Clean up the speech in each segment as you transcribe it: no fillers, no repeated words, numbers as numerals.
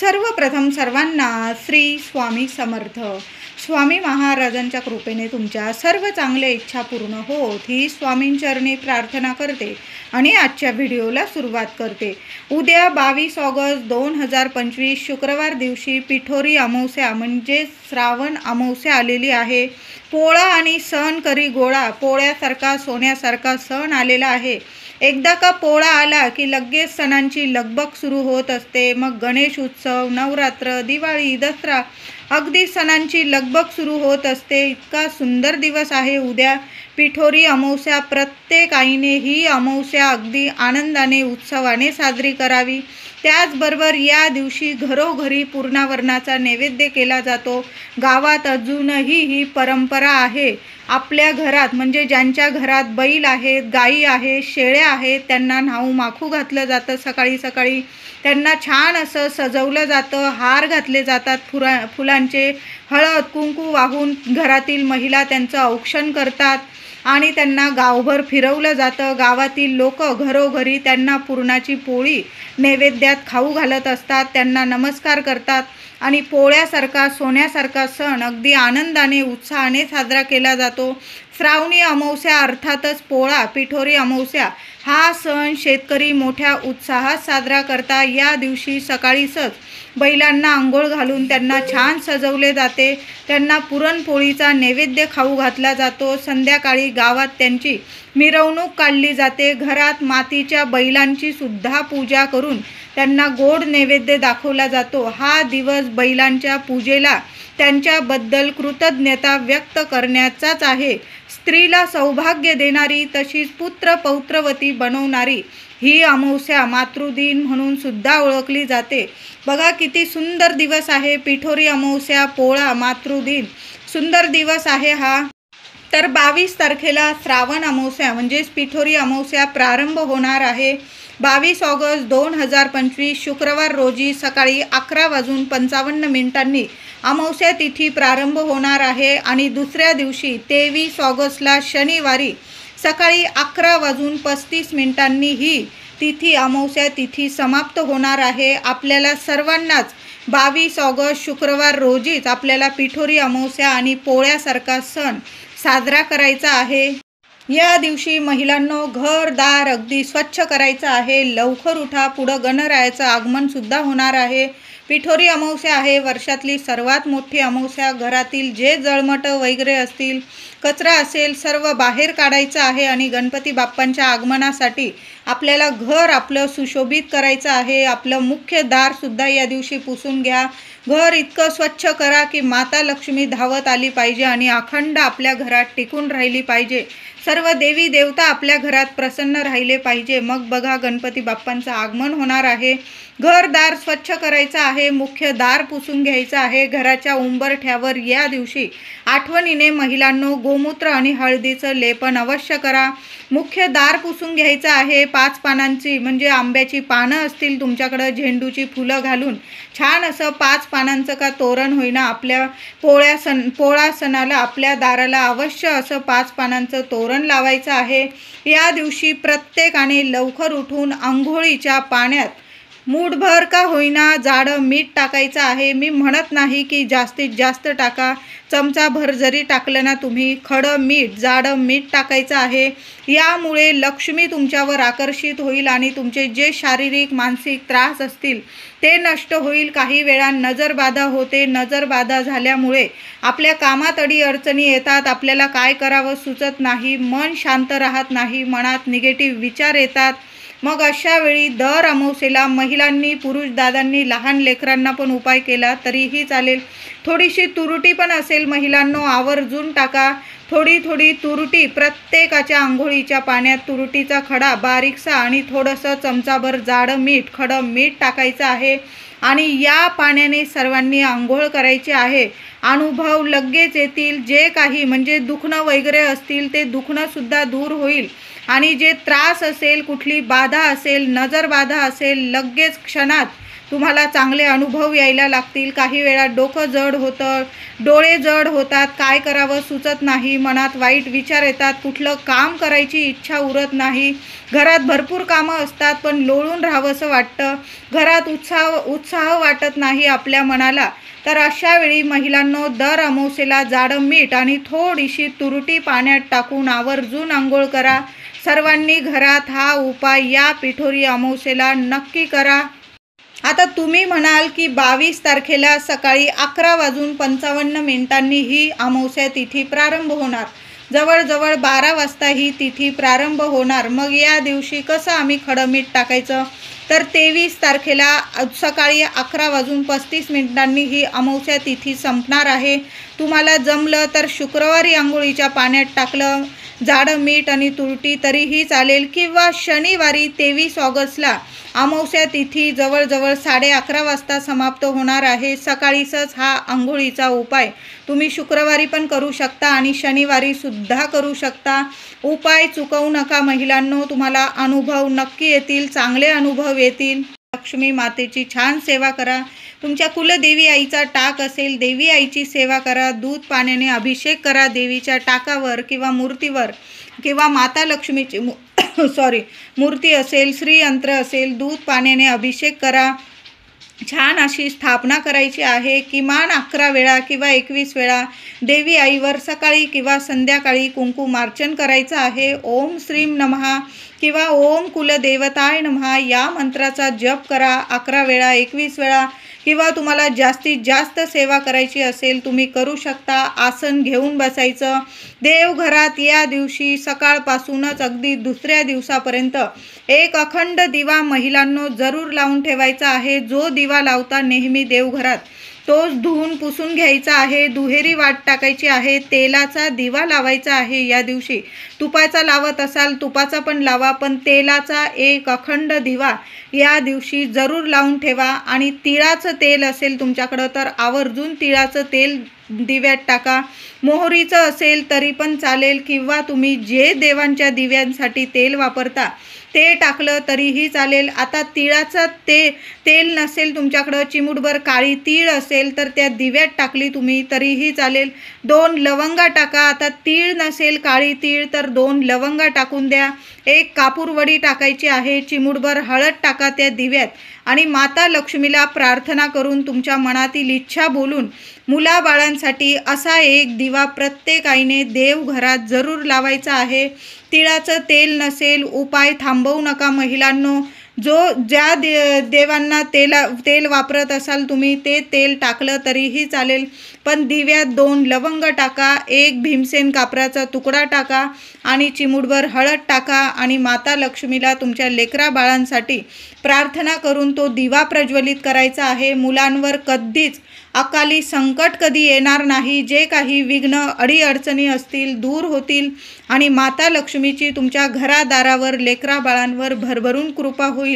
सर्वप्रथम सर्वांना श्री स्वामी समर्थ. स्वामी महाराजांच्या कृपेने तुमच्या सर्व चांगल्या इच्छा पूर्ण होत ही स्वामींचरणी प्रार्थना करते आणि आजच्या व्हिडिओला सुरुवात करते. उद्या 22 ऑगस्ट 2025 शुक्रवार दिवशी पिठोरी अमावस्या म्हणजे श्रावण अमावस्या आलेली आहे. पोळा आणि सण करी गोळा, पोळ्यासारखा सोन्यासारखा सण आलेला आहे. एकदा का पोळा आला की लगेच सणांची लगबग सुरू होत असते. मग गणेश उत्सव, नवरात्र, दिवाळी, दसरा, अगदी सणांची लगबग सुरू होत असते. इतका सुंदर दिवस आहे उद्या पिठोरी अमावस्या. प्रत्येक आईने ही अमावस्या अगदी आनंदाने उत्सवाने साजरी करावी. त्याचबरोबर या दिवशी घरोघरी पूर्णावरणाचा नैवेद्य केला जातो. गावात अजूनही ही परंपरा आहे. आपल्या घरात म्हणजे ज्यांच्या घरात बैल आहेत, गायी आहेत, शेळ्या आहेत, त्यांना न्हाऊ माखू घातलं जातं. सकाळी सकाळी त्यांना छान असं सजवलं जातं, हार घातले जातात फुलांचे. हळद कुंकू वाहून घरातील महिला त्यांचं औक्षण करतात आणि त्यांना गावभर फिरवलं जातं. गावातील लोक घरोघरी त्यांना पुरणाची पोळी नैवेद्यात खाऊ घालत असतात, त्यांना नमस्कार करतात आणि पोळ्यासारखा सोन्यासारखा सण अगदी आनंदाने उत्साहाने साजरा केला जातो. श्रावणी अमावस्या अर्थातच पोळा, पिठोरी अमावस्या हा सण शेतकरी मोठ्या उत्साहात साजरा करतात. या दिवशी सकाळीच बैलांना आंघोळ घालून त्यांना छान सजवले जाते. त्यांना पुरणपोळीचा नैवेद्य खाऊ घातला जातो. संध्याकाळी गावात त्यांची मिरवणूक काढली जाते. घरात मातीच्या बैलांची सुद्धा पूजा करून त्यांना गोड नैवेद्य दाखवला जातो. हा दिवस बैलांच्या पूजेला त्यांच्याबद्दल कृतज्ञता व्यक्त करण्याचाच आहे. स्त्रीला सौभाग्य देणारी तशीच पुत्र पौत्रवती बनवणारी ही अमावस्या मातृदिन म्हणून सुद्धा ओळखली जाते. बघा किती सुंदर दिवस आहे पिठोरी अमावस्या, पोळा, मातृदिन. सुंदर दिवस आहे हा. तर 22 तारखेला श्रावण अमावस्या म्हणजेच पिठोरी अमावस्या प्रारंभ होणार आहे. 22 ऑगस्ट 2025 शुक्रवार रोजी सकाळी 11:55 अमावस्या तिथी प्रारंभ होणार आहे आणि दुसऱ्या दिवशी 23 ऑगस्टला शनिवारी सकाळी 11:35 ही तिथी अमावस्या तिथी समाप्त होणार आहे. आपल्याला सर्वांनाच 22 ऑगस्ट शुक्रवार रोजीच आपल्याला पिठोरी अमावस्या आणि पोळ्यासारखा सण साजरा करायचा आहे. या दिवशी महिलांनो घरदार अगदी स्वच्छ करायचं आहे. लवकर उठा, पुढं गणरायाचं आगमन सुद्धा होणार आहे. पिठोरी अमावस्या आहे वर्षातली सर्वात मोठी अमावस्या. घरातील जे जळमट वगैरे असतील, कचरा असेल, सर्व बाहेर काढायचं आहे आणि गणपती बाप्पांच्या आगमनासाठी आपल्याला घर आपलं सुशोभित करायचं आहे. आपलं मुख्य दारसुद्धा या दिवशी पुसून घ्या. घर इतकं स्वच्छ करा की माता लक्ष्मी धावत आली पाहिजे आणि अखंड आपल्या घरात टिकून राहिली पाहिजे. सर्व देवी देवता आपल्या घरात प्रसन्न राहिले पाहिजे. मग बघा गणपती बाप्पांचं आगमन होणार आहे. घरदार स्वच्छ करायचं आहे. मुख्य दार पुसून घ्यायचं आहे. घराच्या उंबरठ्यावर या दिवशी आठवणीने महिलांनो गोमूत्र आणि हळदीचं लेपन अवश्य करा. मुख्य दार पुसून घ्यायचं आहे. 5 पानांची म्हणजे आंब्याची पानं असतील तुमच्याकडं, झेंडूची फुलं घालून छान असं 5 पानांचं का तोरण होईना आपल्या पोळा सणाला आपल्या दाराला अवश्य असं 5 पानांचं तोरण लावायचं आहे. या दिवशी प्रत्येकाने लवकर उठून आंघोळीच्या पाण्यात मूठभर का होईना जाडं मीठ टाकायचं आहे. मी म्हणत नाही की जास्तीत जास्त टाका, चमचाभर जरी टाकलं ना तुम्ही, खडं मीठ, जाडं मीठ टाकायचं आहे. यामुळे लक्ष्मी तुमच्यावर आकर्षित होईल आणि तुमचे जे शारीरिक मानसिक त्रास असतील ते नष्ट होईल. काही वेळा नजरबाधा होते. नजरबाधा झाल्यामुळे आपल्या कामात अडीअडचणी येतात. आपल्याला काय करावं सुचत नाही. मन शांत राहत नाही. मनात निगेटिव्ह विचार येतात. मग अशा वेळी दर अमावस्येला महिलांनी, पुरुष दादांनी, लहान लेकरांना पण उपाय केला तरीही चालेल. थोडीशी तुरटी पण असेल महिलांनो, आवर्जून टाका. थोडी तुरटी प्रत्येकाच्या आंघोळीच्या पाण्यात तुरटीचा खडा बारीकसा आणि थोडंसं चमचाभर जाडं मीठ, खडं मीठ टाकायचं आहे आणि या पाण्याने सर्वांनी आंघोळ करायची आहे. अनुभव लगेच येतील. जे काही म्हणजे दुखणं वगैरे असतील ते दुखणंसुद्धा दूर होईल आणि जे त्रास असेल, कुठली बाधा असेल, नजरबाधा असेल, लगेच क्षणात तुम्हाला चांगले अनुभव यायला लागतील। काही वेळा डोकं जड होतं, डोळे जड होतात, काय करावं सुचत नाही, मनात वाईट विचार येतात, कुठलं काम करायची इच्छा उरत नाही, घरात भरपूर कामं असतात पण लोळून राहावंसं वाटतं, घरात उत्साह वाटत नाही आपल्या मनाला। तर अशा वेळी महिलांनो, दर अमावस्येला जाडं मीठ आणि थोडीशी तुरटी पाण्यात टाकून आवर्जून आंघोळ करा। सर्वांनी घरात हा उपाय या पिठोरी अमावस्येला नक्की करा। आता तुम्ही म्हणाल की 22 तारखेला सकाळी 11:55 ही अमावस्या तिथी प्रारंभ होणार, जवळजवळ 12 वाजता ही तिथी प्रारंभ होणार, मग या दिवशी कसं आम्ही खडं मीठ टाकायचं? तर 23 तारखेला सकाळी 11:35 ही अमावस्या तिथी संपणार आहे। तुम्हाला जमलं तर शुक्रवारी आंघोळीच्या पाण्यात टाकलं जाडं मीठ आणि तुरटी तरीही चालेल, किंवा शनिवारी 23 ऑगस्टला अमावस्या तिथी जवळजवळ 11:30 वाजता समाप्त होणार आहे। सकाळीच हा आंघोळीचा उपाय तुम्ही शुक्रवारी पण करू शकता आणि शनिवारी सुद्धा करू शकता। उपाय चुकवू नका महिलांनो, तुम्हाला अनुभव नक्की येतील, चांगले अनुभव येतील। लक्ष्मी मातेची छान सेवा करा। तुमच्या कुलदेवी आईचा टाक असेल, देवी आईची सेवा करा, दूध पाण्याने अभिषेक करा देवीच्या टाकावर किंवा मूर्तीवर, किंवा माता लक्ष्मीची मूर्ती असेल, श्रीयंत्र असेल, दूध पाण्याने अभिषेक करा। छान अशी स्थापना करायची आहे। किमान 11 वेळा किंवा 21 वेळा देवी आईवर सकाळी किंवा संध्याकाळी कुंकुमार्चन करायचं आहे। ओम श्रीम नमः किंवा ओम कुलदेवताय नमः या मंत्राचा जप करा 11 वेळा, 21 वेळा, किंवा तुम्हाला जास्तीत जास्त सेवा करायची असेल तुम्ही करू शकता। आसन घेऊन बसायचं। देवघरात या दिवशी सकाळपासूनच अगदी दुसऱ्या दिवसापर्यंत एक अखंड दिवा महिलांनो जरूर लावून ठेवायचा आहे। जो दिवा लावता नेहमी देवघरात तोच धुवून पुसून घ्यायचा आहे। दुहेरी वाट टाकायची आहे। तेलाचा दिवा लावायचा आहे या दिवशी। तुपाचा लावत असाल तुपाचा पण लावा, पण तेलाचा एक अखंड दिवा या दिवशी जरूर लावून ठेवा। आणि तिळाचं तेल असेल तुमच्याकडं तर आवर्जून तिळाचं तेल दिव्यात टाका। मोहरीचं असेल तरी पण चालेल, किंवा तुम्ही जे देवांच्या दिव्यांसाठी तेल वापरता ते टाकलं तरीही चालेल। आता तिळाचं तेल नसेल तुमच्याकडं, चिमूटभर काळी तीळ असेल तर त्या दिव्यात टाकली तुम्ही तरीही चालेल। 2 लवंगा टाका। आता तीळ नसेल, काळी तीळ, तर 2 लवंगा टाकून द्या। एक कापूरवडी टाकायची आहे। चिमूटभर हळद टाका त्या दिव्यात आणि माता लक्ष्मीला प्रार्थना करून तुमच्या मनातील इच्छा बोलून मुलाबाळांसाठी असा एक दिवा प्रत्येक आईने देवघरात जरूर लावायचा आहे। तिळाचं तेल नसेल, उपाय थांबवू नका महिलांनो। ज्या देवांना तेल वापरत असाल तुम्ही ते तेल टाकलं तरीही चालेल, पण दिव्यात 2 लवंग टाका, एक भीमसेन कापराचा तुकडा टाका आणि चिमूटभर हळद टाका आणि माता लक्ष्मीला तुमच्या लेकरा बाळांसाठी प्रार्थना करून तो दिवा प्रज्वलित करायचा आहे। मुलांवर कधीच अकाली संकट कधी येणार नाही। जे काही विघ्न अडीअडचणी असतील दूर होतील आणि माता लक्ष्मीची तुमच्या घरादारावर लेकरा बाळांवर भरभरून कृपा होईल।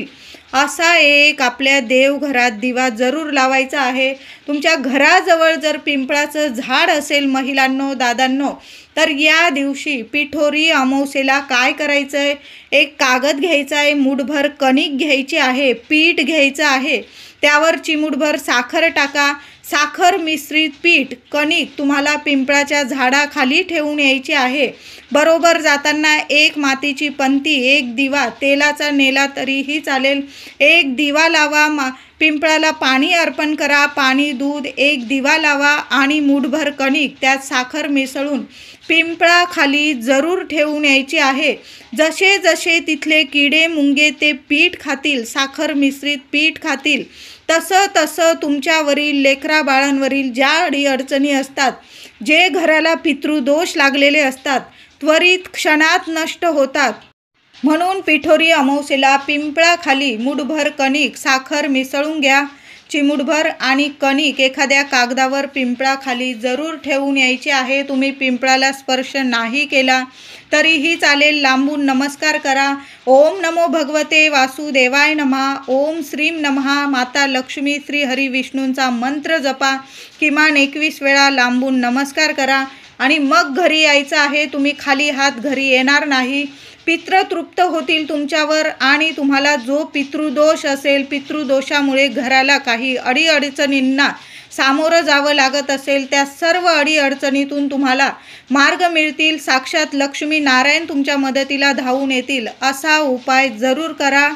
असा एक आपल्या देवघरात दिवा जरूर लावायचा आहे। तुमच्या घराजवळ जर पिंपळाचं झाड असेल महिलांनो, दादांनो, तर या दिवशी पिठोरी अमावस्येला काय करायचं आहे, एक कागद घ्यायचा आहे, मूठभर कणिक घ्यायची आहे, पीठ घ्यायचं आहे, त्यावर चिमूटभर साखर टाका। साखर मिश्रित पीठ कणिक तुम्हाला पिंपळाच्या झाडाखाली ठेवून यायची आहे। बरोबर जाताना एक मातीची पंती, एक दिवा तेलाचा नेला तरीही चालेल, एक दिवा लावा, पिंपळाला पाणी अर्पण करा, पाणी दूध एक दिवा लावा आणि मूठभर कणिक त्यात साखर मिसळून पिंपळाखाली जरूर ठेवून यायची आहे। जसे जसे तिथले किडे मुंगे ते पीठ खातील, साखर मिश्रित पीठ खातील, तसं तसं तुमच्यावरील लेकरा बाळांवरील ज्या अडीअडचणी असतात, जे घराला पितृदोष लागलेले असतात, त्वरित क्षणात नष्ट होतात। म्हणून पिठोरी अमावस्येला पिंपळाखाली मूठभर कणिक साखर मिसळून घ्या, चिमूटभर, आणि कणिक एखाद्या कागदावर पिंपळाखाली जरूर ठेवून यायची आहे। तुम्ही पिंपळाला स्पर्श नाही केला तरीही चालेल, लांबून नमस्कार करा। ओम नमो भगवते वासुदेवाय नमः, ओम श्रीम नमः, माता लक्ष्मी श्री हरी विष्णूंचा मंत्र जपा, किमान 21 वेळा लांबून नमस्कार करा आणि मग घरी यायचं आहे। तुम्ही खाली हात घरी येणार नाही। पितृ तृप्त होतील तुमच्यावर आणि तुम्हाला जो पितृदोष असेल, पितृदोषामुळे घराला काही अडीअडचणींना सामोरं जावं लागत असेल, त्या सर्व अडीअडचणीतून तुम्हाला मार्ग मिळतील. साक्षात लक्ष्मी नारायण तुमच्या मदतीला धावून येतील. असा उपाय जरूर करा.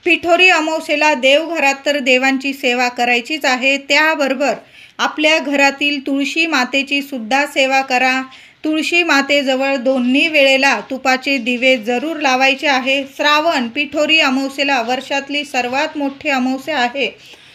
पिठोरी अमावस्येला देवघरात तर देवांची सेवा करायचीच आहे, त्याबरोबर आपल्या घरातील तुळशी मातेची सुद्धा सेवा करा. तुळशी मातेजवळ दोन्ही वेळेला तुपाचे दिवे जरूर लावायचे आहे. श्रावण पिठोरी अमावस्येला वर्षातली सर्वात मोठी अमावस्या आहे.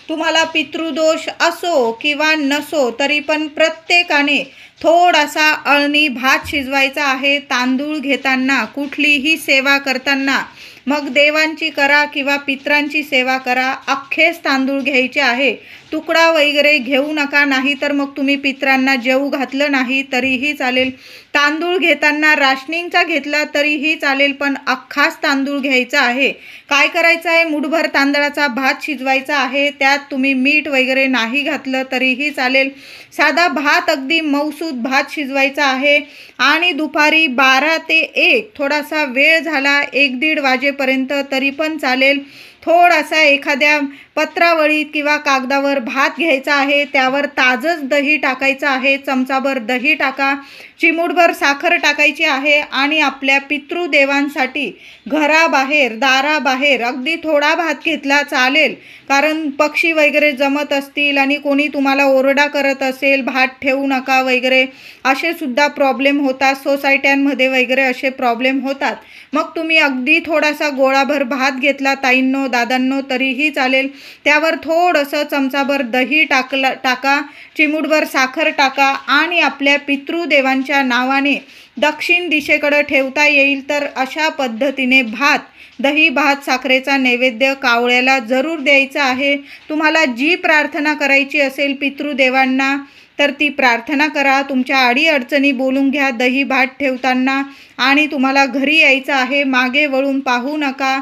तुम्हाला पितृदोष असो किंवा नसो तरी पण प्रत्येकाने थोडासा अळणी भात शिजवायचा आहे. तांदूळ घेताना, कुठलीही सेवा करताना, मग देवांची करा किंवा पितरांची सेवा करा, अख्खेच तांदूळ घ्यायचे आहे. तुकडा वगैरे घेऊ नका, नाही तर मग तुम्ही पितरांना जेवू घातलं नाही तरीही चालेल. तांदूळ घेताना राशनिंगचा घेतला तरीही चालेल, पण अख्खाच तांदूळ घ्यायचा आहे. काय करायचं आहे, मुठभर तांदळाचा भात शिजवायचा आहे. त्यात तुम्ही मीठ वगैरे नाही घातलं तरीही चालेल. साधा भात, अगदी मऊसूद भात शिजवायचा आहे. आणि दुपारी 12 ते 1 थोडासा वेळ झाला 1-1:30 वाजेपर्यंत तरी पण चालेल. थोडासा एखाद्या पत्रावळीत किंवा कागदावर भात घ्यायचा आहे. त्यावर ताजंच दही टाकायचं आहे. चमचाभर दही टाका, चिमूटभर साखर टाकायची आहे आणि आपल्या पितृदेवांसाठी घराबाहेर, दाराबाहेर अगदी थोडा भात घेतला चालेल, कारण पक्षी वगैरे जमत असतील आणि कोणी तुम्हाला ओरडा करत असेल, भात ठेवू नका वगैरे, असे सुद्धा प्रॉब्लेम होतात. सोसायट्यांमध्ये वगैरे असे प्रॉब्लेम होतात. मग तुम्ही अगदी थोडासा गोळाभर भात घेतला ताईंनो, दादांनो, तरीही चालेल. त्यावर थोडंसं चमचाभर दही टाका, चिमूटभर साखर टाका आणि आपल्या पितृदेवांच्या नावाने दक्षिण दिशेकडे ठेवता येईल तर अशा पद्धतीने भात, दही, भात, साखरेचा नैवेद्य कावळ्याला जरूर द्यायचा आहे. तुम्हाला जी प्रार्थना करायची असेल पितृदेवांना तर ती प्रार्थना करा. तुमच्या अडीअडचणी बोलून घ्या दही भात ठेवताना आणि तुम्हाला घरी यायचं आहे. मागे वळून पाहू नका.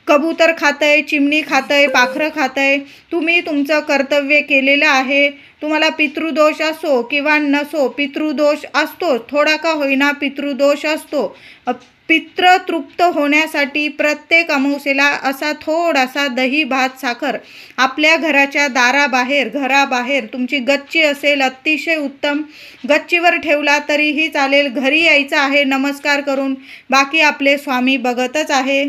कबूतर खातंय, चिमणी खातंय, पाखरं खातंय, तुम्ही तुमचं कर्तव्य केलेलं आहे. तुम्हाला पितृदोष असो किंवा नसो, पितृदोष असतोच, थोडा का होईना पितृदोष असतो. पितृ तृप्त होण्यासाठी प्रत्येक अमावस्येला असा थोडासा दही, भात, साखर आपल्या घराच्या दाराबाहेर, घराबाहेर तुमची गच्ची असेल अतिशय उत्तम, गच्चीवर ठेवला तरीही चालेल. घरी यायचं आहे नमस्कार करून, बाकी आपले स्वामी बघतच आहे.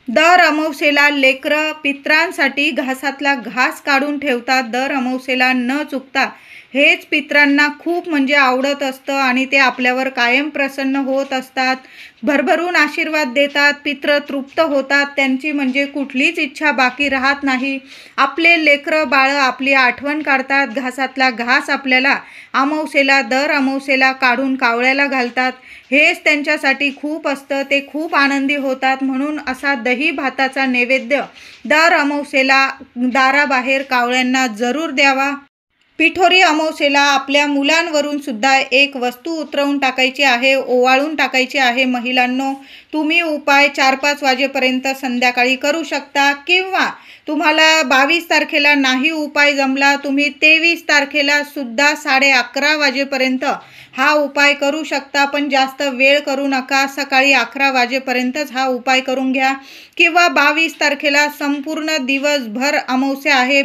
दर अमावस्येला लेकरं पितरांसाठी घासातला घास काढून ठेवतात. दर अमावस्येला न चुकता हेच पितरांना खूप म्हणजे आवडत असतं आणि ते आपल्यावर कायम प्रसन्न होत असतात, भरभरून आशीर्वाद देतात, पितृ तृप्त होतात, त्यांची म्हणजे कुठलीच इच्छा बाकी राहत नाही. आपले लेकरं बाळं आपली आठवण काढतात. घासातला घास आपल्याला अमावस्येला, दर अमावस्येला काढून कावळ्याला घालतात. हेच त्यांच्यासाठी खूप असतं, ते खूप आनंदी होतात. म्हणून असा दही भाताचा नैवेद्य दर अमावस्येला दाराबाहेर कावळ्यांना जरूर द्यावा. पिठोरी अमावस्येला आपल्या मुलांवरून सुद्धा एक वस्तू उतरवून टाकायची आहे, ओवाळून टाकायची आहे. महिलांनो, तुम्ही उपाय 4-5 वाजेपर्यंत संध्याकाळी करू शकता किंवा तुम्हाला 22 तारखेला नाही उपाय जमला, तुम्ही 23 तारखेला सुद्धा 11:30 वाजेपर्यंत हा उपाय करू शकता. पण जास्त वेळ करू नका, सकाळी 11 वाजेपर्यंतच हा उपाय करून घ्या. किंवा 22 तारखेला संपूर्ण दिवसभर अमावस्या आहे.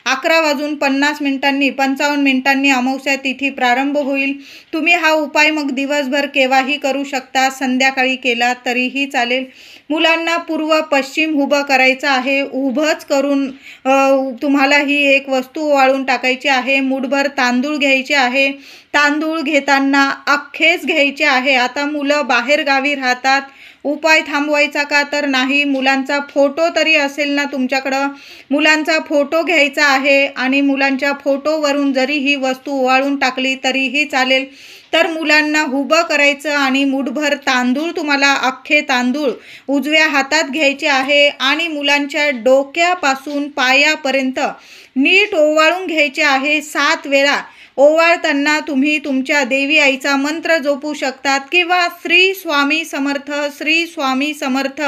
11:50 55 मिनिटांनी अमावस्या तिथी प्रारंभ होईल. तुम्ही हा उपाय मग दिवसभर केव्हाही करू शकता, संध्याकाळी केला तरीही चालेल. मुलांना पूर्व पश्चिम उभं करायचं आहे. उभंच करून तुम्हाला ही एक वस्तू ओवाळून टाकायची आहे. मुठभर तांदूळ घ्यायचे आहे. तांदूळ घेताना अख्खेच घ्यायचे आहे. आता मुलं बाहेर गावी राहतात, उपाय थांबवायचा का तर नाही. मुलांचा फोटो तरी असेल ना तुमच्याकडं, मुलांचा फोटो घ्यायचा आहे आणि मुलांच्या फोटोवरून जरी ही वस्तू ओवाळून टाकली तरीही चालेल. तर मुलांना उभं करायचं आणि मुठभर तांदूळ, तुम्हाला अख्खे तांदूळ उजव्या हातात घ्यायचे आहे आणि मुलांच्या डोक्यापासून पायापर्यंत नीट ओवाळून घ्यायचे आहे. 7 वेळा ओवाळताना तुम्ही तुमच्या देवी आईचा मंत्र जपू शकतात किंवा श्री स्वामी समर्थ, श्री स्वामी समर्थ,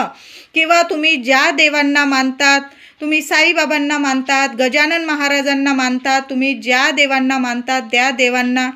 किंवा तुम्ही ज्या देवांना मानतात तुम्ही साईबाबांना मानतात, गजानन महाराजांना मानतात, तुम्ही ज्या देवांना मानतात त्या देवांना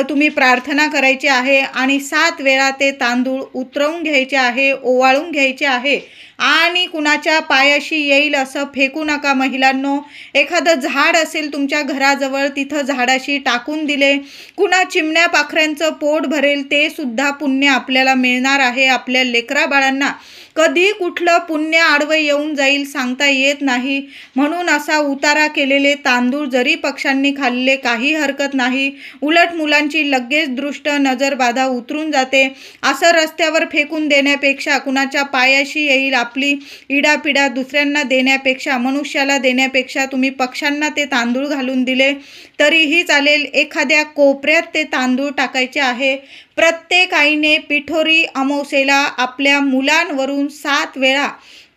तुम्ही प्रार्थना करायची आहे आणि 7 वेळा ते तांदूळ उतरवून घ्यायचे आहे, ओवाळून घ्यायचे आहे आणि कुणाच्या पायाशी येईल असं फेकू नका महिलांनो. एखादं झाड असेल तुमच्या घराजवळ, तिथं झाडाशी टाकून दिले, कुणा चिमण्या पाखरांचं पोट भरेल ते सुद्धा पुण्य आपल्याला मिळणार आहे. आपल्या लेकरा बाळांना कधी कुठलं पुण्य आडवं येऊन जाईल सांगता येत नाही. म्हणून असा उतारा केलेले तांदूळ जरी पक्ष्यांनी खाल्ले काही हरकत नाही, उलट मुलांची लगेच दृष्ट नजरबाधा उतरून जाते. असं रस्त्यावर फेकून देण्यापेक्षा, कुणाच्या पायाशी येईल आपली इडापिडा दुसऱ्यांना देण्यापेक्षा, मनुष्याला देण्यापेक्षा तुम्ही पक्ष्यांना ते तांदूळ घालून दिले तरीही चालेल. एखाद्या कोपऱ्यात ते तांदूळ टाकायचे आहे. प्रत्येक आईने पिठोरी अमावस्येला आपल्या मुलांवरून 7 वेळा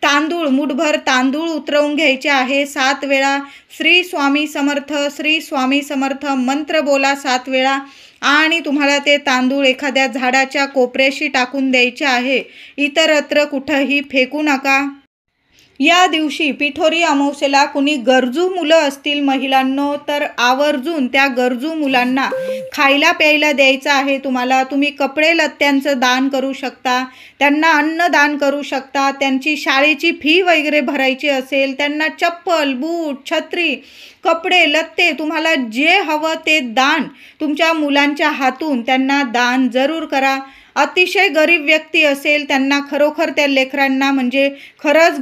तांदूळ, मुठभर तांदूळ उतरवून घ्यायचे आहे. 7 वेळा श्री स्वामी समर्थ, श्री स्वामी समर्थ मंत्र बोला 7 वेळा आणि तुम्हाला ते तांदूळ एखाद्या झाडाच्या कोपऱ्याशी टाकून द्यायचे आहे. इतरत्र कुठंही फेकू नका. या दिवशी पिठोरी अमावस्येला कुणी गरजू मुलं असतील महिलांनो, तर आवर्जून त्या गरजू मुलांना खायला प्यायला द्यायचं आहे तुम्हाला. तुम्ही कपडे लत्त्यांचं दान करू शकता, त्यांना अन्न दान करू शकता, त्यांची शाळेची फी वगैरे भरायची असेल, त्यांना चप्पल, बूट, छत्री, कपडे लत्ते, तुम्हाला जे हवं ते दान तुमच्या मुलांच्या हातून त्यांना दान जरूर करा. अतिशय गरीब व्यक्ती असेल त्यांना खरोखर त्या लेकरांना म्हणजे खरंच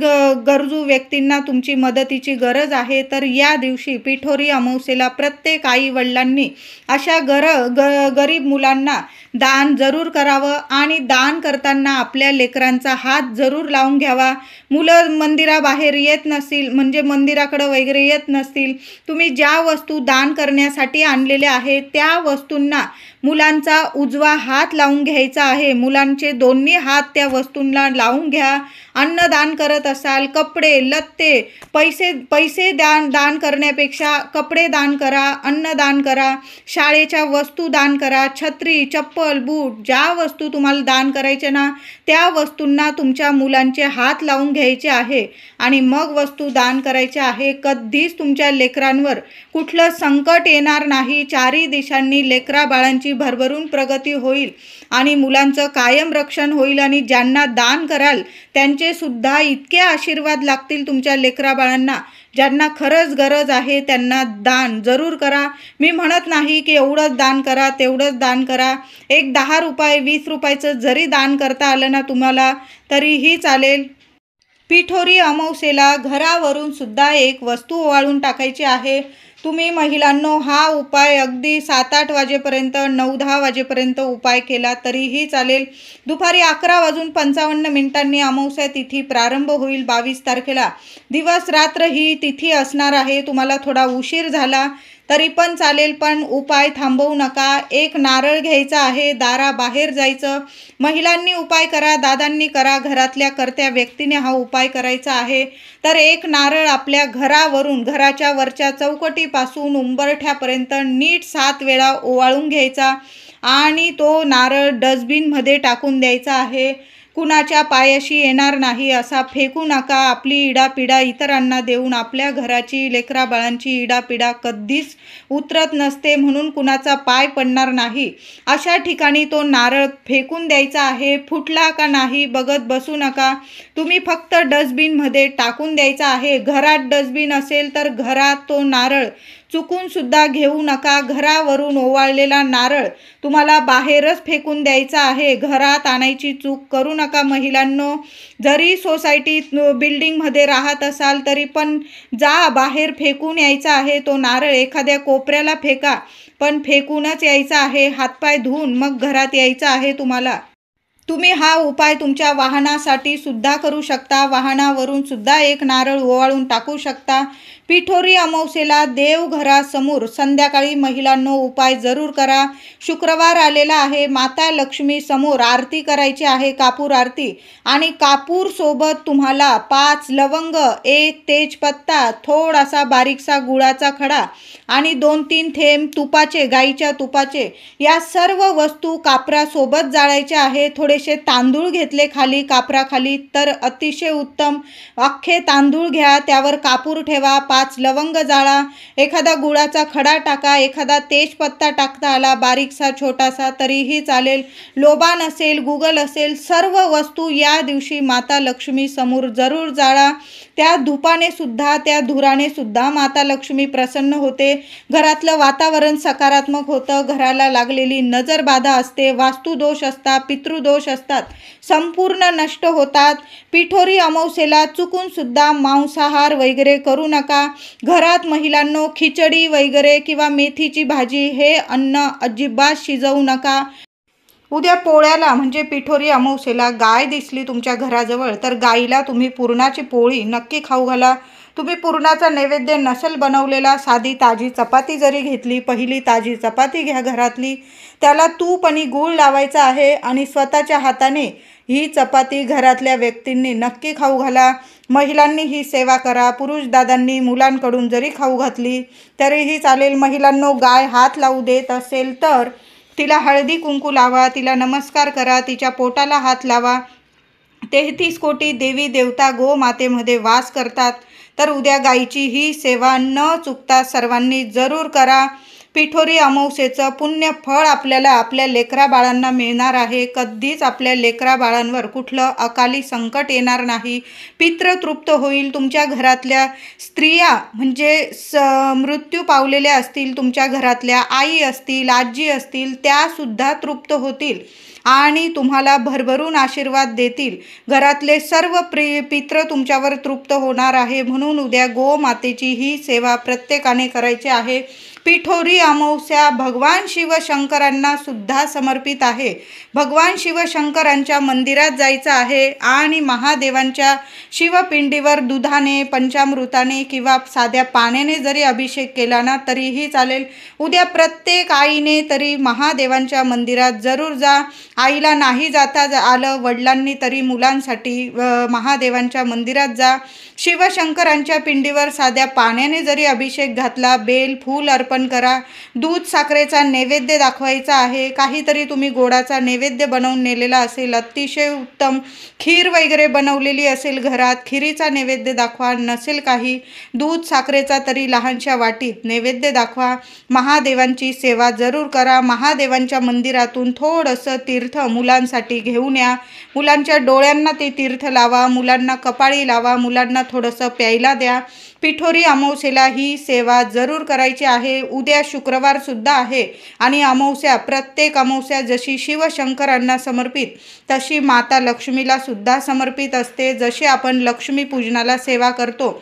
गरजू व्यक्तींना तुमची मदतीची गरज आहे, तर या दिवशी पिठोरी अमावस्येला प्रत्येक आई वडिलांनी अशा गरीब मुलांना दान जरूर करावं आणि दान करताना आपल्या लेकरांचा हात जरूर लावून घ्यावा. मुलं मंदिराबाहेर येत नसतील म्हणजे मंदिराकडं वगैरे येत नसतील, तुम्ही ज्या वस्तू दान करण्यासाठी आणलेल्या आहेत त्या वस्तूंना मुलांचा उजवा हात लावून घ्यायचा आहे. मुलांचे दोन्ही हात त्या वस्तूंना लावून घ्या. अन्नदान करत असाल, कपडे लत्ते, पैसे दान करण्यापेक्षा कपडे दान करा, अन्नदान करा, शाळेच्या वस्तू दान करा, छत्री, चप्पल, बूट, ज्या वस्तू तुम्हाला दान करायचे ना त्या वस्तूंना तुमच्या मुलांचे हात लावून घ्यायचे आहे आणि मग वस्तू दान करायचे आहे. कधीच तुमच्या लेकरांवर कुठलं संकट येणार नाही. चारी दिशांनी लेकरा बाळांची भरभरून प्रगती होईल आणि मुलांचं कायम रक्षण होईल आणि ज्यांना दान कराल त्यांचे सुद्धा इतके आशीर्वाद लागतील तुमच्या लेकरा बाळांना. ज्यांना खरंच गरज आहे त्यांना दान जरूर करा. मी म्हणत नाही की एवढंच दान करा, तेवढंच दान करा. एक 10 रुपये 20 रुपयाचं जरी दान करता आलं ना तुम्हाला तरीही चालेल. पिठोरी अमावस्येला घरावरून सुद्धा एक वस्तू ओवाळून टाकायची आहे. तुम्ही महिलांनो हा उपाय अगदी 7-8 वाजेपर्यंत 9-10 वाजेपर्यंत उपाय केला तरीही चालेल. दुपारी 11:55 अमावस्या तिथी प्रारंभ होईल 22 तारखेला. दिवस रात्र ही तिथी असणार आहे. तुम्हाला थोडा उशीर झाला तरी पण चालेल, पण उपाय थांबवू नका. एक नारळ घ्यायचा आहे, दाराबाहेर जायचं. महिलांनी उपाय करा, दादांनी करा, घरातल्या कर्त्या व्यक्तीने हा उपाय करायचा आहे. तर एक नारळ आपल्या घरावरून, घराच्या वरच्या चौकटीपासून उंबरठ्यापर्यंत नीट 7 वेळा ओवाळून घ्यायचा आणि तो नारळ डस्टबिनमध्ये टाकून द्यायचा आहे. कुणाच्या पायाशी येणार नाही असा फेकू नका. आपली इडापिडा इतरांना देऊन आपल्या घराची, लेकरा बाळांची इडापिडा कधीच उतरत नसते, म्हणून कुणाचा पाय पडणार नाही. अशा ठिकाणी तो नारळ फेकून द्यायचा आहे. फुटला का नाही बघत बसू नका. तुम्ही फक्त डस्टबिनमध्ये टाकून द्यायचा आहे. घरात डस्टबिन असेल तर घरात तो नारळ चुकून सुद्धा घेऊ नका. घरावरून ओवाळलेला नारळ तुम्हाला बाहेरच फेकून द्यायचा आहे. घरात आणायची चूक करू नका महिलांनो. जरी सोसायटीत बिल्डिंगमध्ये राहत असाल तरी पण जा, बाहेर फेकून यायचा आहे तो नारळ. एखाद्या कोपऱ्याला फेका, पण फेकूनच यायचा आहे. हातपाय धुवून मग घरात यायचं आहे तुम्हाला. तुम्ही हा उपाय तुमच्या वाहनासाठी सुद्धा करू शकता. वाहनावरून सुद्धा एक नारळ ओवाळून टाकू शकता. पिठोरी अमावस्येला देवघरासमोर संध्याकाळी महिलांनो उपाय जरूर करा. शुक्रवार आलेला आहे. माता लक्ष्मी समोर आरती करायची आहे, कापूर आरती. आणि कापूर सोबत तुम्हाला 5 लवंग, 1 तेजपत्ता, थोडासा बारीकसा गुळाचा खडा आणि 2-3 थेंब तुपाचे, गाईच्या तुपाचे, या सर्व वस्तू कापरासोबत जाळायच्या आहे. थोडेसे तांदूळ घेतले खाली कापराखाली तर अतिशय उत्तम. अख्खे तांदूळ घ्या, त्यावर कापूर ठेवा, 5 लवंग जाळा, एखादा गुळाचा खडा टाका, एखादा तेजपत्ता टाकता आला बारीकसा छोटासा तरीही चालेल. लोबान असेल, गुगल असेल, सर्व वस्तू या दिवशी माता लक्ष्मी समोर जरूर जाळा. त्या धुपाने सुद्धा, त्या धुराने सुद्धा माता लक्ष्मी प्रसन्न होते. घरातलं वातावरण सकारात्मक होतं. घराला लागलेली नजरबाधा असते, वास्तुदोष असतात, पितृदोष असतात, संपूर्ण नष्ट होतात. पिठोरी अमावस्येला चुकून सुद्धा मांसाहार वगैरे करू नका. घरात महिलांनो खिचडी वगैरे किंवा मेथीची भाजी हे अन्न अजिबात शिजवू नका. उद्या पोळ्याला म्हणजे पिठोरी अमावस्येला गाय दिसली तुमच्या घराजवळ तर गाईला तुम्ही पुरणाची पोळी नक्की खाऊ घाला. तुम्ही पुरणाचा नैवेद्य नसेल बनवलेला, साधी ताजी चपाती जरी घेतली, पहिली ताजी चपाती घ्या घरातली, त्याला तूप आणि गूळ लावायचा आहे आणि स्वतःच्या हाताने ही चपाती घरातल्या व्यक्तींनी नक्की खाऊ घाला. महिलांनी ही सेवा करा. पुरुष दादांनी मुलांकडून जरी खाऊ घातली तरीही चालेल. महिलांनो गाय हात लावू देत असेल तर तिला हळदी कुंकू लावा, तिला नमस्कार करा, तिच्या पोटाला हात लावा. 33 कोटी देवी देवता गोमातेमध्ये वास करतात. तर उद्या गायीची ही सेवा न चुकता सर्वांनी जरूर करा. पिठोरी अमावस्येचं पुण्य फळ आपल्याला आपल्या लेकरा बाळांना मिळणार आहे. कधीच आपल्या लेकरा बाळांवर कुठलं अकाली संकट येणार नाही. पितृ तृप्त होईल. तुमच्या घरातल्या स्त्रिया म्हणजे मृत्यू पावलेल्या असतील, तुमच्या घरातल्या आई असतील, आजी असतील, त्यासुद्धा तृप्त होतील आणि तुम्हाला भरभरून आशीर्वाद देतील. घरातले सर्व पितृ तुमच्यावर तृप्त होणार आहे. म्हणून उद्या गोमातेची ही सेवा प्रत्येकाने करायची आहे. पिठोरी अमावस्या भगवान शिवशंकरांना सुद्धा समर्पित आहे. भगवान शिवशंकरांच्या मंदिरात जायचं आहे आणि महादेवांच्या शिवपिंडीवर दुधाने, पंचामृताने किंवा साध्या पाण्याने जरी अभिषेक केला ना तरीही चालेल. उद्या प्रत्येक आईने तरी महादेवांच्या मंदिरात जरूर जा. आईला नाही जाता आलं, वडिलांनी तरी मुलांसाठी महादेवांच्या मंदिरात जा. शिवशंकरांच्या पिंडीवर साध्या पाण्याने जरी अभिषेक घातला, बेल फूल अर्पण करा. दूध साखरेचा नैवेद्य दाखवायचा आहे. काहीतरी तुम्ही गोडाचा नैवेद्य बनवून नेलेला असेल, अतिशय उत्तम. खीर वगैरे बनवलेली असेल घरात, खिरीचा नैवेद्य दाखवा. नसेल काही, दूध साखरेचा तरी लहानशा वाटीत नैवेद्य दाखवा. महादेवांची सेवा जरूर करा. महादेवांच्या मंदिरातून थोडंसं तीर्थ मुलांसाठी घेऊन या. मुलांच्या डोळ्यांना ते तीर्थ लावा, मुलांना कपाळी लावा, मुलांना थोडंसं प्यायला द्या. पिठोरी अमावस्येला ही सेवा जरूर करायची आहे. उद्या शुक्रवार सुद्धा आहे आणि अमावस्या, प्रत्येक अमावस्या जशी शिवशंकरांना समर्पित तशी माता लक्ष्मीला सुद्धा समर्पित असते. जशी आपण लक्ष्मी पूजनाला सेवा करतो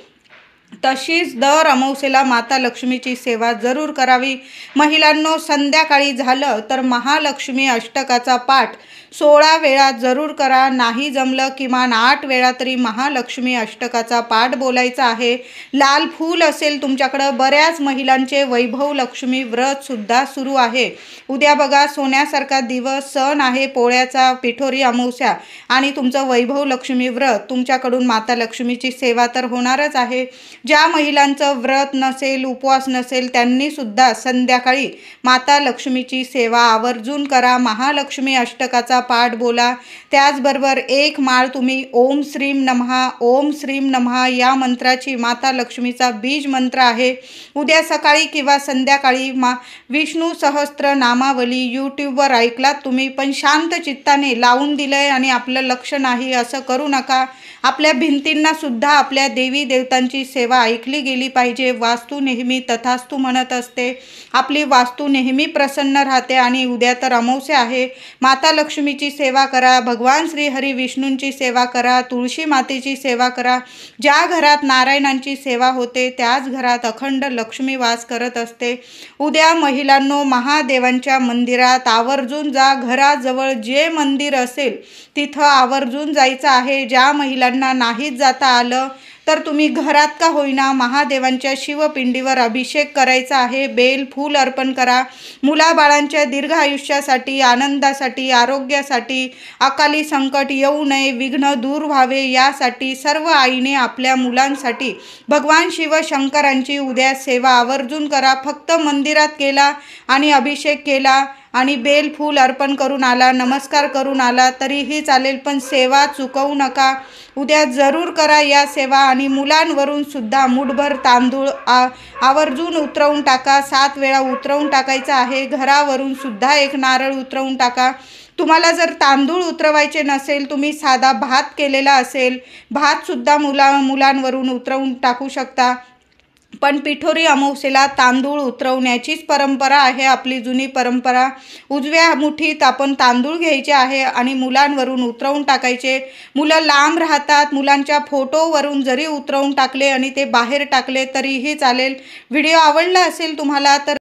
तशीच दर अमावस्येला माता लक्ष्मीची सेवा जरूर करावी. महिलांनो संध्याकाळी झालं तर महालक्ष्मी अष्टकाचा पाठ 16 वेळा जरूर करा. नाही जमलं किमान 8 वेळा तरी महालक्ष्मी अष्टकाचा पाठ बोलायचा आहे. लाल फूल असेल तुमच्याकडं, बऱ्याच महिलांचे वैभव लक्ष्मी व्रत सुद्धा सुरू आहे. उद्या बघा सोन्यासारखा दिवस, सण आहे पोळ्याचा, पिठोरी अमावस्या आणि तुमचं वैभव लक्ष्मी व्रत. तुमच्याकडून माता लक्ष्मीची सेवा तर होणारच आहे. ज्या महिलांचं व्रत नसेल, उपवास नसेल, त्यांनी सुद्धा संध्याकाळी माता लक्ष्मीची सेवा आवर्जून करा. महालक्ष्मी अष्टकाचा पाठ बोला. त्याचबरोबर एक माळ तुम्ही ओम श्रीम नमः, ओम श्रीम नमः या मंत्राची, माता लक्ष्मीचा बीज मंत्र आहे. उद्या सकाळी किंवा संध्याकाळी विष्णू सहस्त्र नामावली यूट्यूबवर ऐकलात तुम्ही, पण शांत चित्ताने लावून दिलंय आणि आपलं लक्ष नाही असं करू नका. आपल्या भिंतींना सुद्धा आपल्या देवी देवतांची सेवा ऐकली गेली पाहिजे. वास्तू नेहमी तथास्तु म्हणत असते. आपली वास्तू नेहमी प्रसन्न राहते आणि उद्या तर अमावस्या आहे. माता लक्ष्मीची सेवा करा, भगवान श्री हरी विष्णूंची सेवा करा, तुळशी मातेची सेवा करा. ज्या घरात नारायणांची सेवा होते त्याच घरात अखंड लक्ष्मी वास करत असते. उद्या महिलांनो महादेवांच्या मंदिरात आवर्जून जा. घराजवळ जे मंदिर असेल तिथं आवर्जून जायचं आहे. ज्या महिलांना नाहीच जाता आलं तर तुम्ही घरात का होईना महादेवांच्या शिवपिंडीवर अभिषेक करायचा आहे. बेल फूल अर्पण करा. मुलाबाळांच्या दीर्घ आयुष्यासाठी, आनंदासाठी, आरोग्यासाठी, अकाली संकट येऊ नये, विघ्न दूर व्हावे यासाठी सर्व आईने आपल्या मुलांसाठी भगवान शिवशंकरांची उद्या सेवा आवर्जून करा. फक्त मंदिरात केला आणि अभिषेक केला आणि बेल फूल अर्पण करून आला, नमस्कार करून आला तरीही चालेल, पण सेवा चुकवू नका. उद्या जरूर करा या सेवा. आणि मुलांवरून सुद्धा मुठभर तांदूळ आवर्जून उतरवून टाका. 7 वेळा उतरवून टाकायचं आहे. घरावरून सुद्धा एक नारळ उतरवून टाका. तुम्हाला जर तांदूळ उतरवायचे नसेल, तुम्ही साधा भात केलेला असेल, भातसुद्धा मुलांवरून उतरवून टाकू शकता. पण पिठोरी अमावस्येला तांदूळ उतरवण्याचीच परंपरा आहे, आपली जुनी परंपरा. उजव्या मुठीत आपण तांदूळ घ्यायचे आहे आणि मुलांवरून उतरवून टाकायचे. मुलं लांब राहतात, मुलांच्या फोटोवरून जरी उतरवून टाकले आणि ते बाहेर टाकले तरीही चालेल. व्हिडिओ आवडला असेल तुम्हाला तर